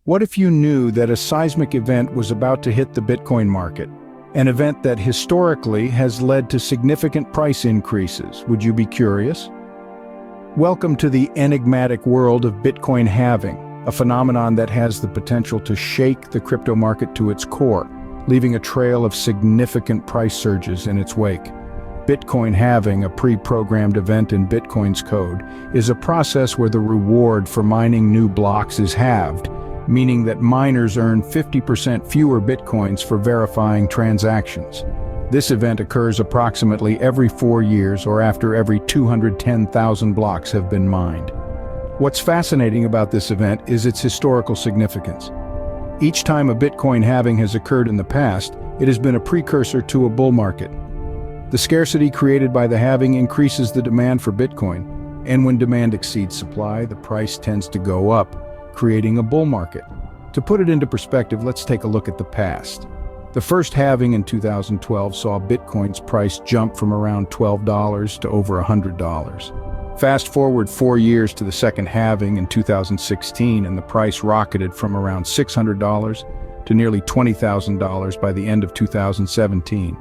What if you knew that a seismic event was about to hit the Bitcoin market? An event that historically has led to significant price increases. Would you be curious? Welcome to the enigmatic world of Bitcoin halving, a phenomenon that has the potential to shake the crypto market to its core, leaving a trail of significant price surges in its wake. Bitcoin halving, a pre-programmed event in Bitcoin's code, is a process where the reward for mining new blocks is halved, meaning that miners earn 50% fewer Bitcoins for verifying transactions. This event occurs approximately every 4 years or after every 210,000 blocks have been mined. What's fascinating about this event is its historical significance. Each time a Bitcoin halving has occurred in the past, it has been a precursor to a bull market. The scarcity created by the halving increases the demand for Bitcoin, and when demand exceeds supply, the price tends to go up, creating a bull market. To put it into perspective, let's take a look at the past. The first halving in 2012 saw Bitcoin's price jump from around $12 to over $100. Fast forward 4 years to the second halving in 2016, and the price rocketed from around $600 to nearly $20,000 by the end of 2017.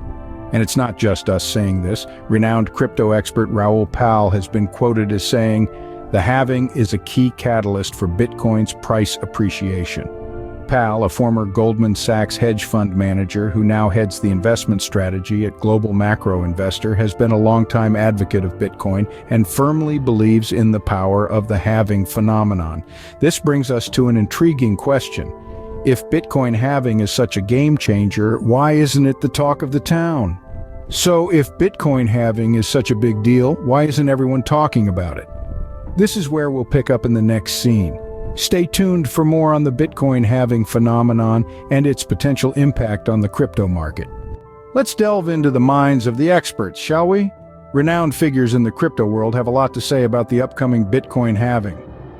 And it's not just us saying this. Renowned crypto expert Raoul Pal has been quoted as saying, "The halving is a key catalyst for Bitcoin's price appreciation." Pal, a former Goldman Sachs hedge fund manager who now heads the investment strategy at Global Macro Investor, has been a longtime advocate of Bitcoin and firmly believes in the power of the halving phenomenon. This brings us to an intriguing question. If Bitcoin halving is such a game changer, why isn't it the talk of the town? So if Bitcoin halving is such a big deal, why isn't everyone talking about it? This is where we'll pick up in the next scene. Stay tuned for more on the Bitcoin halving phenomenon and its potential impact on the crypto market. Let's delve into the minds of the experts, shall we? Renowned figures in the crypto world have a lot to say about the upcoming Bitcoin halving.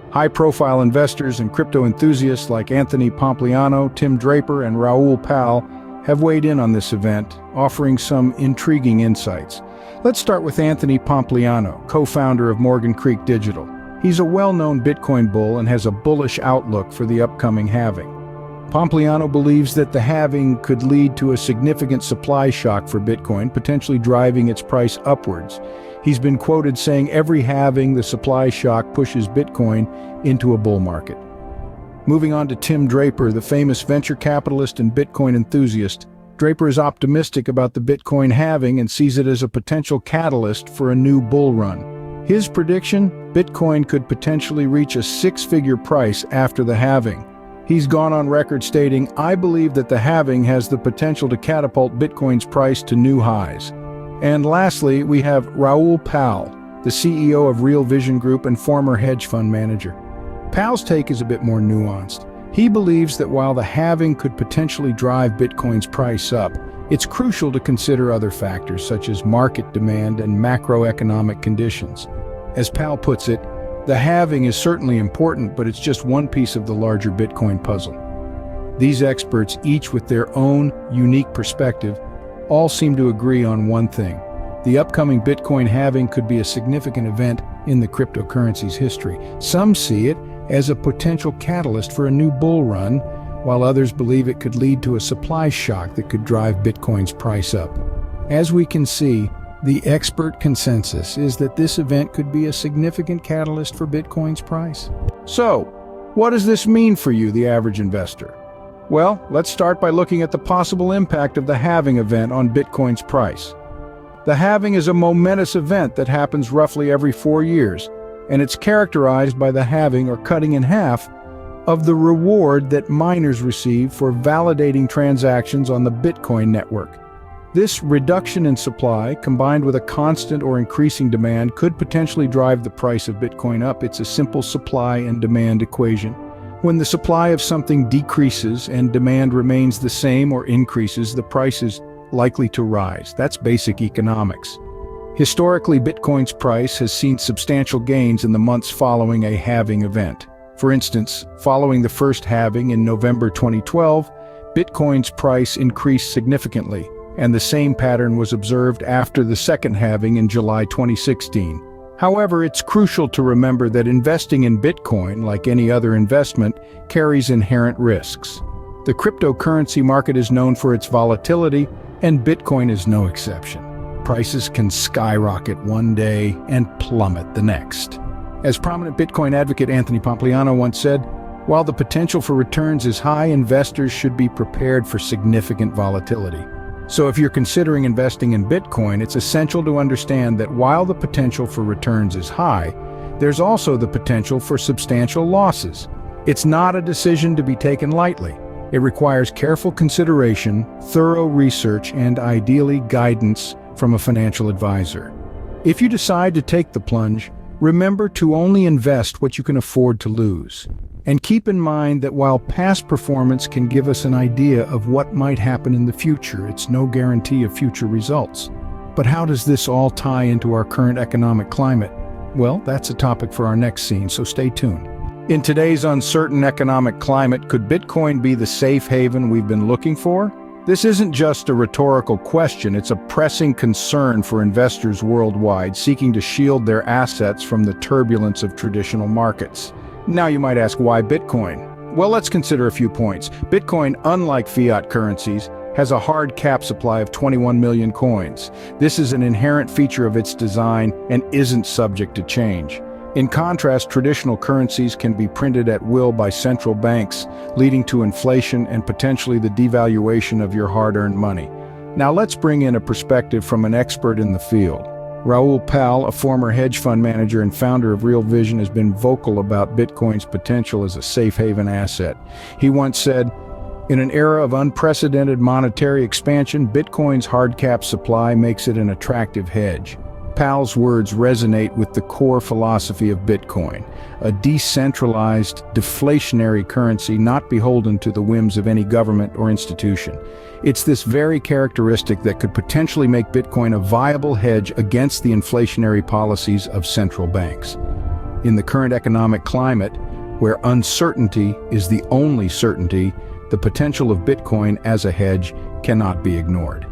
High-profile investors and crypto enthusiasts like Anthony Pompliano, Tim Draper, and Raoul Pal have weighed in on this event, offering some intriguing insights. Let's start with Anthony Pompliano, co-founder of Morgan Creek Digital. He's a well-known Bitcoin bull and has a bullish outlook for the upcoming halving. Pompliano believes that the halving could lead to a significant supply shock for Bitcoin, potentially driving its price upwards. He's been quoted saying, "Every halving, the supply shock pushes Bitcoin into a bull market." Moving on to Tim Draper, the famous venture capitalist and Bitcoin enthusiast. Draper is optimistic about the Bitcoin halving and sees it as a potential catalyst for a new bull run. His prediction? Bitcoin could potentially reach a six-figure price after the halving. He's gone on record stating, "I believe that the halving has the potential to catapult Bitcoin's price to new highs." And lastly, we have Raoul Pal, the CEO of Real Vision Group and former hedge fund manager. Pal's take is a bit more nuanced. He believes that while the halving could potentially drive Bitcoin's price up, it's crucial to consider other factors such as market demand and macroeconomic conditions. As Pal puts it, the halving is certainly important, but it's just one piece of the larger Bitcoin puzzle. These experts, each with their own unique perspective, all seem to agree on one thing. The upcoming Bitcoin halving could be a significant event in the cryptocurrency's history. Some see it as a potential catalyst for a new bull run, while others believe it could lead to a supply shock that could drive Bitcoin's price up. As we can see, the expert consensus is that this event could be a significant catalyst for Bitcoin's price. So, what does this mean for you, the average investor? Well, let's start by looking at the possible impact of the halving event on Bitcoin's price. The halving is a momentous event that happens roughly every 4 years, and it's characterized by the halving or cutting in half of the reward that miners receive for validating transactions on the Bitcoin network. This reduction in supply, combined with a constant or increasing demand, could potentially drive the price of Bitcoin up. It's a simple supply and demand equation. When the supply of something decreases and demand remains the same or increases, the price is likely to rise. That's basic economics. Historically, Bitcoin's price has seen substantial gains in the months following a halving event. For instance, following the first halving in November 2012, Bitcoin's price increased significantly, and the same pattern was observed after the second halving in July 2016. However, it's crucial to remember that investing in Bitcoin, like any other investment, carries inherent risks. The cryptocurrency market is known for its volatility, and Bitcoin is no exception. Prices can skyrocket one day and plummet the next. As prominent Bitcoin advocate Anthony Pompliano once said, "While the potential for returns is high, investors should be prepared for significant volatility." So if you're considering investing in Bitcoin, it's essential to understand that while the potential for returns is high, there's also the potential for substantial losses. It's not a decision to be taken lightly. It requires careful consideration, thorough research, and ideally guidance from a financial advisor. If you decide to take the plunge, remember to only invest what you can afford to lose. And keep in mind that while past performance can give us an idea of what might happen in the future, it's no guarantee of future results. But how does this all tie into our current economic climate? Well, that's a topic for our next scene, so stay tuned. In today's uncertain economic climate, could Bitcoin be the safe haven we've been looking for? This isn't just a rhetorical question, it's a pressing concern for investors worldwide seeking to shield their assets from the turbulence of traditional markets. Now you might ask, why Bitcoin? Well, let's consider a few points. Bitcoin, unlike fiat currencies, has a hard cap supply of 21 million coins. This is an inherent feature of its design and isn't subject to change. In contrast, traditional currencies can be printed at will by central banks, leading to inflation and potentially the devaluation of your hard-earned money. Now let's bring in a perspective from an expert in the field. Raoul Pal, a former hedge fund manager and founder of Real Vision, has been vocal about Bitcoin's potential as a safe haven asset. He once said, "In an era of unprecedented monetary expansion, Bitcoin's hard cap supply makes it an attractive hedge." Pal's words resonate with the core philosophy of Bitcoin, a decentralized, deflationary currency not beholden to the whims of any government or institution. It's this very characteristic that could potentially make Bitcoin a viable hedge against the inflationary policies of central banks. In the current economic climate, where uncertainty is the only certainty, the potential of Bitcoin as a hedge cannot be ignored.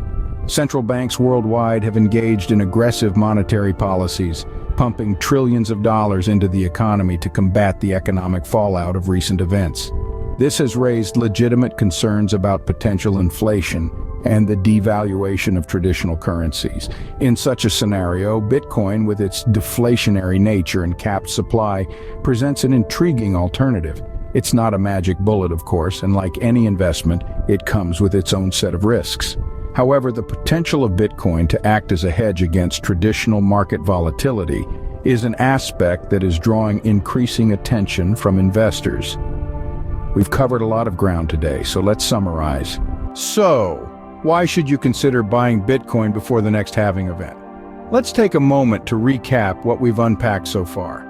Central banks worldwide have engaged in aggressive monetary policies, pumping trillions of dollars into the economy to combat the economic fallout of recent events. This has raised legitimate concerns about potential inflation and the devaluation of traditional currencies. In such a scenario, Bitcoin, with its deflationary nature and capped supply, presents an intriguing alternative. It's not a magic bullet, of course, and like any investment, it comes with its own set of risks. However, the potential of Bitcoin to act as a hedge against traditional market volatility is an aspect that is drawing increasing attention from investors. We've covered a lot of ground today, so let's summarize. So, why should you consider buying Bitcoin before the next halving event? Let's take a moment to recap what we've unpacked so far.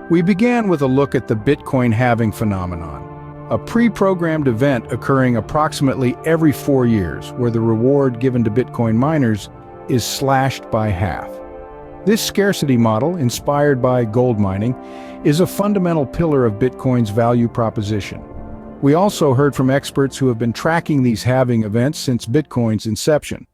We began with a look at the Bitcoin halving phenomenon, a pre-programmed event occurring approximately every 4 years, where the reward given to Bitcoin miners is slashed by half. This scarcity model, inspired by gold mining, is a fundamental pillar of Bitcoin's value proposition. We also heard from experts who have been tracking these halving events since Bitcoin's inception.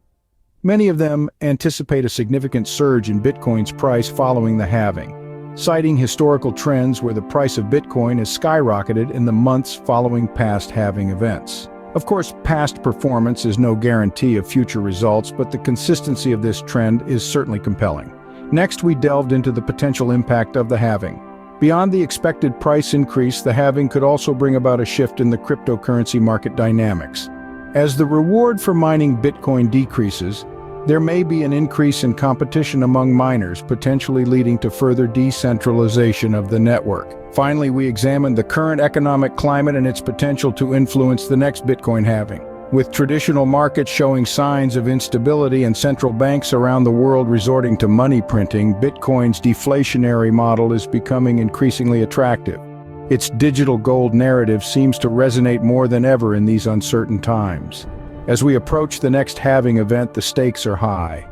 Many of them anticipate a significant surge in Bitcoin's price following the halving, citing historical trends where the price of Bitcoin has skyrocketed in the months following past halving events. Of course, past performance is no guarantee of future results, but the consistency of this trend is certainly compelling. Next, we delved into the potential impact of the halving. Beyond the expected price increase, the halving could also bring about a shift in the cryptocurrency market dynamics. As the reward for mining Bitcoin decreases, there may be an increase in competition among miners, potentially leading to further decentralization of the network. Finally, we examined the current economic climate and its potential to influence the next Bitcoin halving. With traditional markets showing signs of instability and central banks around the world resorting to money printing, Bitcoin's deflationary model is becoming increasingly attractive. Its digital gold narrative seems to resonate more than ever in these uncertain times. As we approach the next halving event, the stakes are high.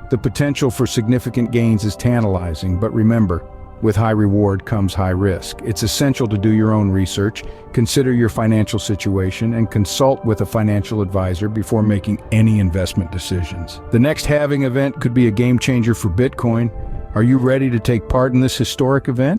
The potential for significant gains is tantalizing, but remember, with high reward comes high risk. It's essential to do your own research, consider your financial situation, and consult with a financial advisor before making any investment decisions. The next halving event could be a game changer for Bitcoin, Are you ready to take part in this historic event?